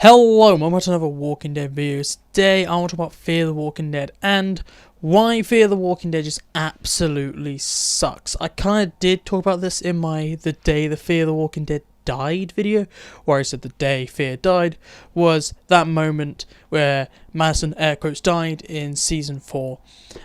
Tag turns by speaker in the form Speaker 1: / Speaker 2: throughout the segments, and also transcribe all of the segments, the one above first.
Speaker 1: Hello, welcome back to another Walking Dead video. Today I want to talk about Fear the Walking Dead and why Fear the Walking Dead just absolutely sucks. I kind of did talk about this in my The Day the Fear the Walking Dead Died video, where I said the day Fear died was that moment where Madison air quotes died in season 4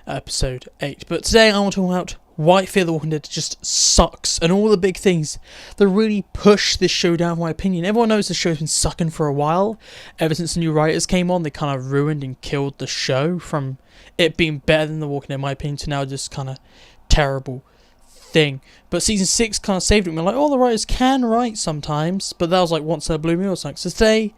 Speaker 1: episode 8. But today I want to talk about why Fear the Walking Dead just sucks and all the big things that really push this show down, in my opinion. Everyone knows the show's been sucking for a while. Ever since the new writers came on, they kind of ruined and killed the show from it being better than The Walking Dead, in my opinion, to now just kind of terrible thing. But season 6 kind of saved it. We're like, oh, the writers can write sometimes, but that was like once in a blue moon or something. So today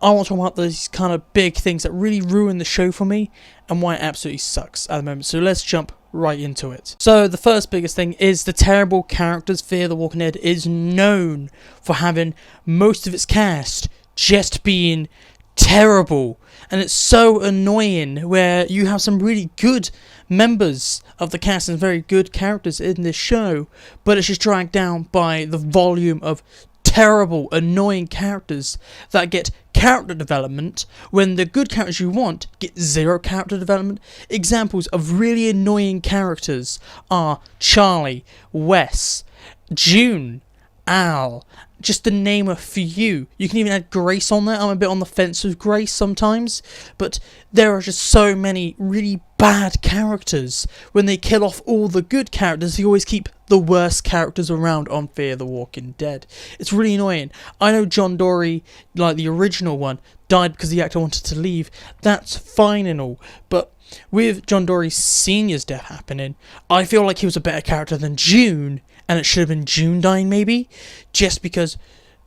Speaker 1: I want to talk about these kind of big things that really ruin the show for me and why it absolutely sucks at the moment. So let's jump right into it. So the first biggest thing is the terrible characters. Fear the Walking Dead is known for having most of its cast just being terrible, and it's so annoying where you have some really good members of the cast and very good characters in this show, but it's just dragged down by the volume of terrible, annoying characters that get character development when the good characters you want get zero character development. Examples of really annoying characters are Charlie, Wes, June, Al, just to name a few. You can even add Grace on there. I'm a bit on the fence with Grace sometimes, but there are just so many really bad characters. When they kill off all the good characters, they always keep the worst characters around on Fear the Walking Dead. It's really annoying. I know John Dory, like the original one, died because the actor wanted to leave. That's fine and all, but with John Dory Sr.'s death happening, I feel like he was a better character than June, and it should have been June dying maybe, just because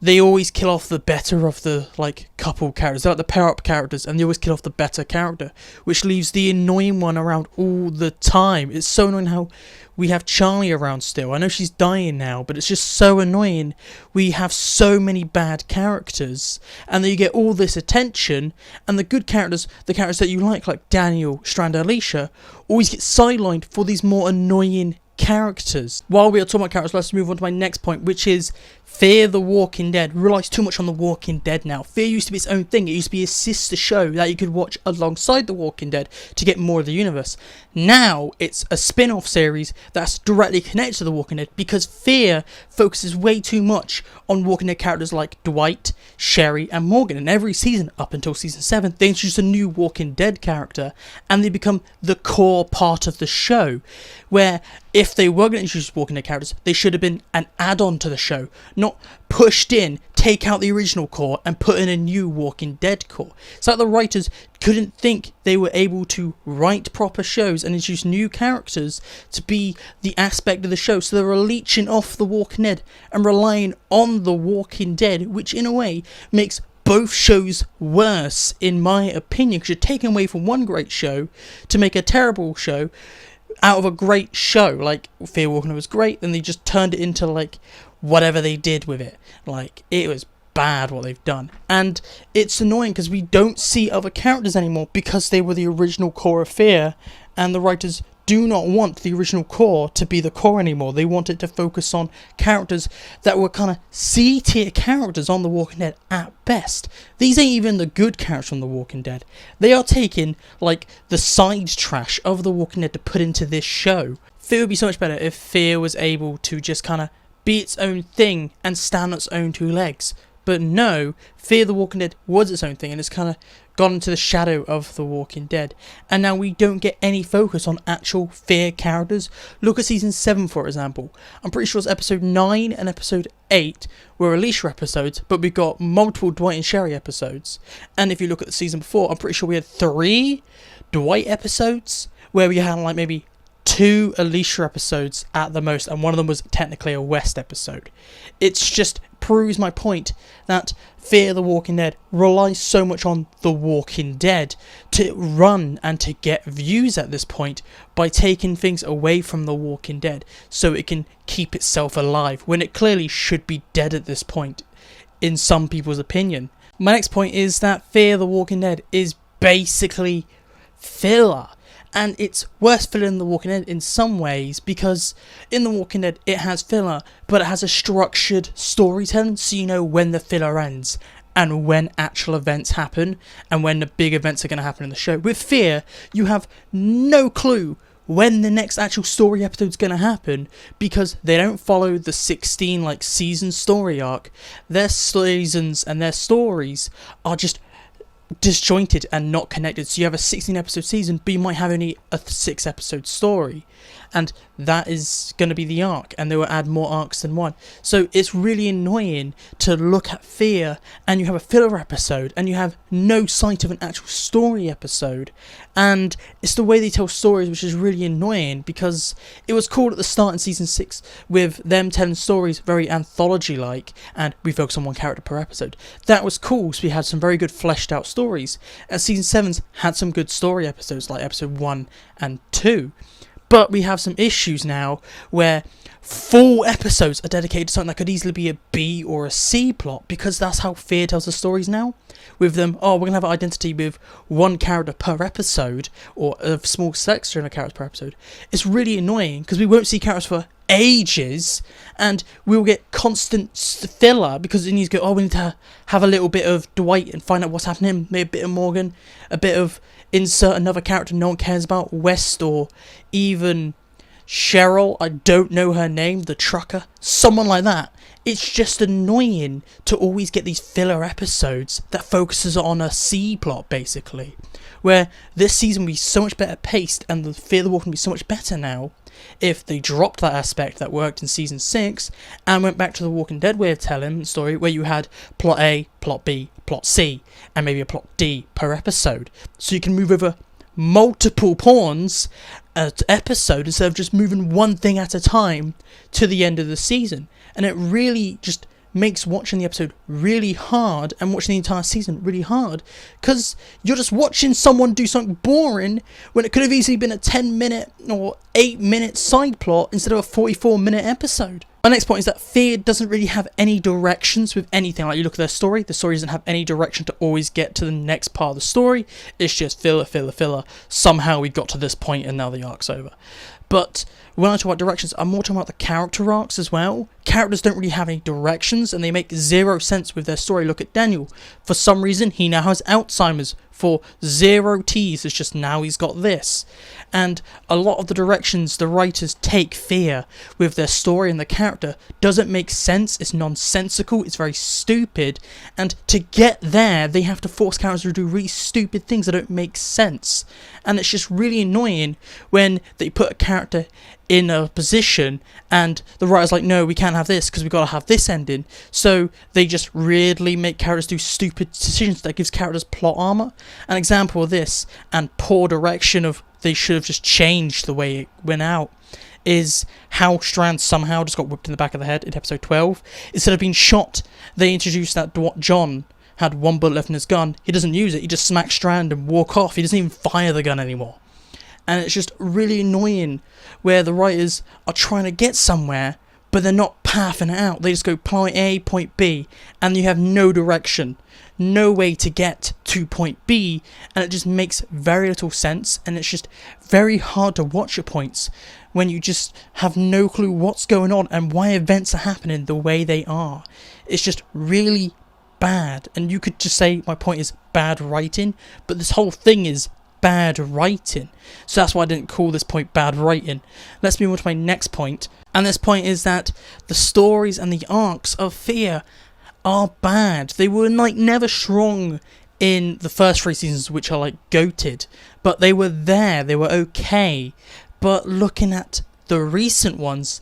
Speaker 1: they always kill off the better of the couple characters. They're like the pair-up characters, and they always kill off the better character, which leaves the annoying one around all the time. It's so annoying how we have Charlie around still. I know she's dying now, but it's just so annoying. We have so many bad characters, and then you get all this attention, and the good characters, the characters that you like Daniel, Strand, Alicia, always get sidelined for these more annoying characters. While we are talking about characters, let's move on to my next point, which is Fear the Walking Dead relies too much on The Walking Dead now. Fear used to be its own thing. It used to be a sister show that you could watch alongside The Walking Dead to get more of the universe. Now it's a spin-off series that's directly connected to The Walking Dead because Fear focuses way too much on Walking Dead characters like Dwight, Sherry and Morgan. And every season, up until season 7, they introduce a new Walking Dead character and they become the core part of the show, where if they were going to introduce Walking Dead characters, they should have been an add-on to the show, not pushed in, take out the original core and put in a new Walking Dead core. It's like the writers couldn't think they were able to write proper shows and introduce new characters to be the aspect of the show, so they were leeching off The Walking Dead and relying on The Walking Dead, which in a way makes both shows worse, in my opinion, because you're taking away from one great show to make a terrible show out of a great show. Like Fear Walking Dead was great, then they just turned it into whatever they did with it. It was bad what they've done, and it's annoying because we don't see other characters anymore because they were the original core of Fear, and the writers do not want the original core to be the core anymore. They want it to focus on characters that were kind of C-tier characters on The Walking Dead at best. These ain't even the good characters from The Walking Dead. They are taking the side trash of The Walking Dead to put into this show. Fear would be so much better if Fear was able to just kind of be its own thing and stand on its own two legs. But no, Fear the Walking Dead was its own thing, and it's kind of gone into the shadow of The Walking Dead. And now we don't get any focus on actual Fear characters. Look at season 7, for example. I'm pretty sure it's episode 9 and episode 8 were Alicia episodes, but we got multiple Dwight and Sherry episodes. And if you look at the season before, I'm pretty sure we had 3 Dwight episodes, where we had maybe 2 Alicia episodes at the most, and one of them was technically a West episode. It's just proves my point that Fear the Walking Dead relies so much on The Walking Dead to run and to get views at this point by taking things away from The Walking Dead so it can keep itself alive, when it clearly should be dead at this point in some people's opinion. My next point is that Fear the Walking Dead is basically filler. And it's worse filler than The Walking Dead in some ways, because in The Walking Dead it has filler, but it has a structured storytelling, so you know when the filler ends. and when actual events happen and when the big events are going to happen in the show. With Fear, you have no clue when the next actual story episode's going to happen, because they don't follow the 16 season story arc. Their seasons and their stories are just disjointed and not connected. So you have a 16 episode season, but you might have only a 6 episode story, and that is going to be the arc, and they will add more arcs than one. So it's really annoying to look at Fear and you have a filler episode and you have no sight of an actual story episode, and it's the way they tell stories which is really annoying, because it was cool at the start in season 6 with them telling stories very anthology like, and we focus on one character per episode. That was cool, so we had some very good fleshed out stories, and season 7's had some good story episodes like episode 1 and 2. But we have some issues now where full episodes are dedicated to something that could easily be a B or a C plot, because that's how Fear tells the stories now. With them, we're going to have an identity with one character per episode, or a small section of characters per episode. It's really annoying, because we won't see characters for ages, and we'll get constant filler, because it needs to go, we need to have a little bit of Dwight and find out what's happening, maybe a bit of Morgan, a bit of insert another character no one cares about, West, or even Cheryl, I don't know her name, the trucker, someone like that. It's just annoying to always get these filler episodes that focuses on a C plot, basically. Where this season will be so much better paced, and the Fear the Walking will be so much better now if they dropped that aspect that worked in season 6 and went back to the Walking Dead way of telling the story, where you had plot A, plot B, plot C, and maybe a plot D per episode. So you can move over multiple pawns at episode instead of just moving one thing at a time to the end of the season. And it really just makes watching the episode really hard and watching the entire season really hard, because you're just watching someone do something boring when it could have easily been a 10-minute or 8-minute side plot instead of a 44-minute episode. My next point is that Fear doesn't really have any directions with anything. Like, you look at their story, the story doesn't have any direction to always get to the next part of the story. It's just filler, filler, filler. Somehow we got to this point and now the arc's over. But when I talk about directions, I'm more talking about the character arcs as well. Characters don't really have any directions, and they make zero sense with their story. Look at Daniel. For some reason, he now has Alzheimer's. For zero T's, it's just now he's got this. And a lot of the directions the writers take Fear with their story and the character doesn't make sense. It's nonsensical. It's very stupid. And to get there, they have to force characters to do really stupid things that don't make sense. And it's just really annoying when they put a character in a position and the writer's like, no, we can't have this because we've got to have this ending. So they just weirdly make characters do stupid decisions that gives characters plot armor. An example of this, and poor direction of they should have just changed the way it went out, is how Strand somehow just got whipped in the back of the head in episode 12. Instead of being shot, they introduced that John had one bullet left in his gun. He doesn't use it. He just smacks Strand and walk off. He doesn't even fire the gun anymore. And it's just really annoying where the writers are trying to get somewhere, but they're not pathing it out. They just go point A, point B, and you have no direction, no way to get to point B, and it just makes very little sense, and it's just very hard to watch at points when you just have no clue what's going on and why events are happening the way they are. It's just really bad, and you could just say my point is bad writing, but this whole thing is bad writing. So that's why I didn't call this point bad writing. Let's move on to my next point. And this point is that the stories and the arcs of Fear are bad. They were never strong in the first 3 seasons, which are goated. But they were there. They were okay. But looking at the recent ones,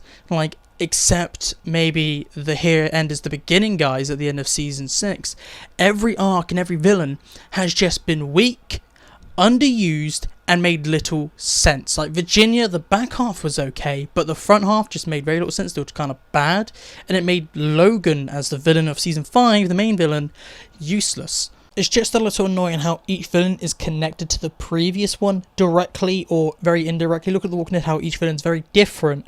Speaker 1: except maybe the Here End is the Beginning guys at the end of season 6, every arc and every villain has just been weak, underused, and made little sense. Like Virginia, the back half was okay, but the front half just made very little sense. They were kind of bad, and it made Logan as the villain of season 5, the main villain, useless. It's just a little annoying how each villain is connected to the previous one directly or very indirectly. Look at The Walking Dead, how each villain's very different.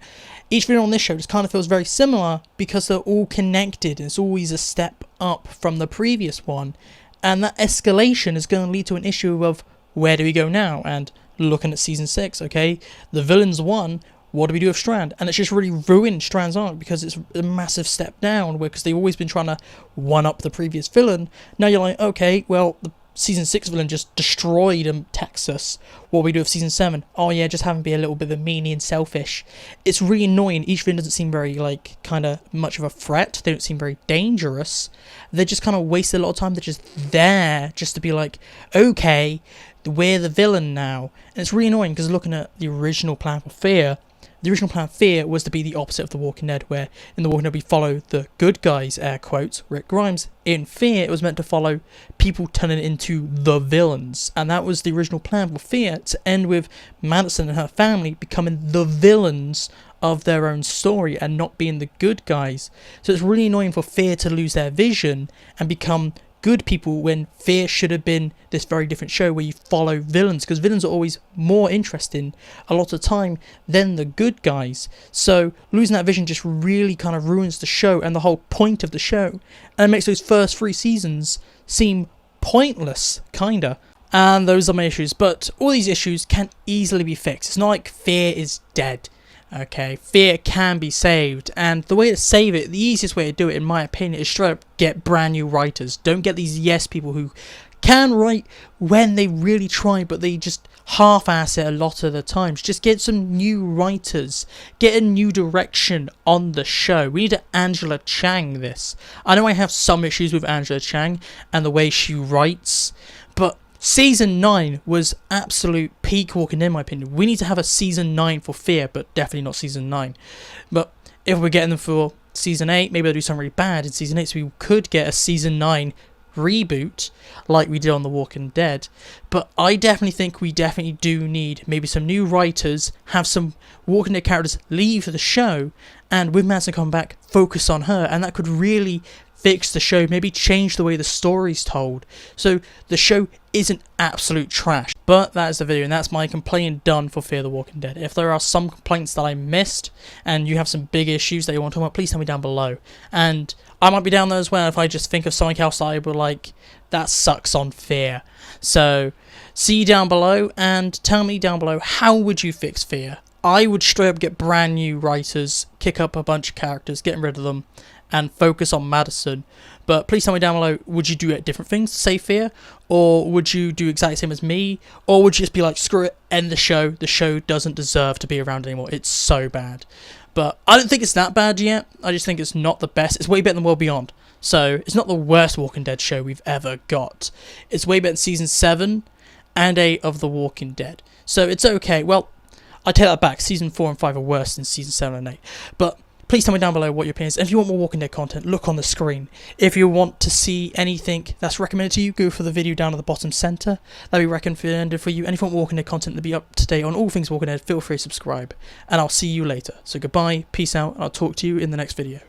Speaker 1: Each villain on this show just kind of feels very similar because they're all connected. It's always a step up from the previous one, and that escalation is going to lead to an issue of where do we go now? And looking at season 6, okay, the villains won. what do we do with Strand? And it's just really ruined Strand's arc because it's a massive step down, because they've always been trying to one-up the previous villain. Now you're like, okay, well, the Season 6 villain just destroyed Texas. What do we do with Season 7? Oh yeah, just have him be a little bit of a meanie and selfish. It's really annoying. Each villain doesn't seem very, like, kind of much of a threat. They don't seem very dangerous. They just kind of waste a lot of time. They're just there just to be like, okay, we're the villain now. And it's really annoying because looking at the original plan for Fear, the original plan, Fear, was to be the opposite of The Walking Dead, where in The Walking Dead we follow the good guys, air quotes, Rick Grimes. In Fear, it was meant to follow people turning into the villains, and that was the original plan for Fear, to end with Madison and her family becoming the villains of their own story and not being the good guys. So it's really annoying for Fear to lose their vision and become good people when Fear should have been this very different show where you follow villains, because villains are always more interesting a lot of the time than the good guys. So losing that vision just really kind of ruins the show and the whole point of the show, and it makes those first 3 seasons seem pointless, kinda. And those are my issues, but all these issues can easily be fixed. It's not like Fear is dead. Okay, Fear can be saved, and the way to save it, the easiest way to do it, in my opinion, is straight up get brand new writers. Don't get these yes people who can write when they really try, but they just half-ass it a lot of the times. Just get some new writers, get a new direction on the show. We need to Angela Chang this. I know I have some issues with Angela Chang and the way she writes, but Season 9 was absolute peak Walking Dead, in my opinion. We need to have a Season 9 for Fear, but definitely not Season 9. But if we're getting them for Season 8, maybe they'll do something really bad in Season 8, so we could get a Season 9 reboot like we did on The Walking Dead. But I definitely think we definitely do need maybe some new writers, have some Walking Dead characters leave the show, and with Madison coming back, focus on her, and that could really fix the show, maybe change the way the story's told, so the show isn't absolute trash. But that is the video, and that's my complaining done for Fear the Walking Dead. If there are some complaints that I missed, and you have some big issues that you want to talk about, please tell me down below. And I might be down there as well if I just think of something else I would like, that sucks on Fear. So, see you down below, and tell me down below, how would you fix Fear? I would straight up get brand new writers, kick up a bunch of characters, getting rid of them, and focus on Madison. But please tell me down below, would you do different things to save Fear? Or would you do exactly the same as me? Or would you just be like, screw it, end the show doesn't deserve to be around anymore, it's so bad. But I don't think it's that bad yet, I just think it's not the best. It's way better than World Beyond. So, it's not the worst Walking Dead show we've ever got. It's way better than Season 7 and 8 of The Walking Dead. So, it's okay. Well, I take that back, Season 4 and 5 are worse than Season 7 and 8. But please tell me down below what your opinion is. And if you want more Walking Dead content, look on the screen. If you want to see anything that's recommended to you, go for the video down at the bottom centre. That'll be recommended for you. And if you want more Walking Dead content to be up to date on all things Walking Dead, feel free to subscribe. And I'll see you later. So goodbye, peace out, and I'll talk to you in the next video.